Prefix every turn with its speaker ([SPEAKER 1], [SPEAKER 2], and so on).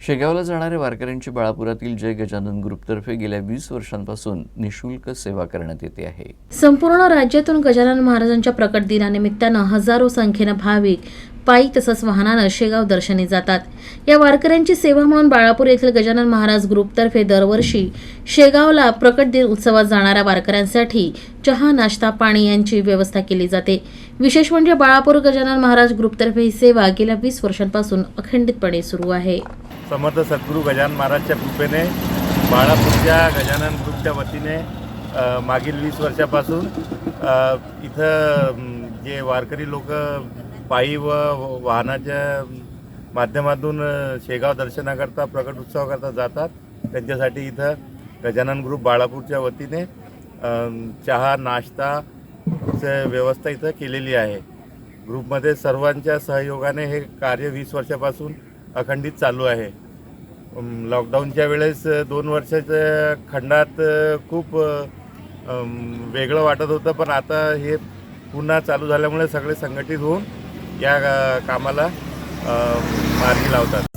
[SPEAKER 1] शेगावला जाणाऱ्या वारकऱ्यांची बाळापुरातील जय गजानन ग्रुपतर्फे गेल्या 20 वर्षांपासून निःशुल्क सेवा करण्यात येते आहे।
[SPEAKER 2] संपूर्ण राज्यातून गजानन महाराजांच्या प्रकट दिनानिमित्तानं हजारो संख्येनं भाविक पायी तसंच वाहनानं शेगाव दर्शनी जातात। या वारकऱ्यांची सेवा म्हणून बाळापूर येथील गजानन महाराज ग्रुपतर्फे दरवर्षी शेगावला प्रकट दिन उत्सवात जाणाऱ्या वारकऱ्यांसाठी चहा, नाश्ता, पाणी यांची व्यवस्था केली जाते। विशेष म्हणजे बाळापूर गजानन महाराज ग्रुपतर्फे ही सेवा गेल्या 20 वर्षांपासून अखंडितपणे सुरू आहे।
[SPEAKER 3] समर्थ सद्गुरू गजानन महाराजच्या कृपेने बाळापूरच्या गजानन ग्रुपच्या वतीने मागील 20 वर्षापासून इथं जे वारकरी लोक पायी व वाहनाच्या माध्यमातून शेगाव दर्शनाकरता प्रकट उत्सवाकरता जातात, त्यांच्यासाठी इथं गजानन ग्रुप बाळापूरच्या वतीने चहा, नाश्ताची व्यवस्था इथं केलेली आहे। ग्रुपमध्ये सर्वांच्या सहयोगाने हे कार्य 20 वर्षापासून अखंडित चालू आहे। लॉकडाऊनच्या वेळेस 2 वर्षाच्या खंडात खूप वेगळं वाटत होतं, पण आता हे पुन्हा चालू झाल्यामुळे सगळे संघटित होऊन या कामाला मार्गी लावतात।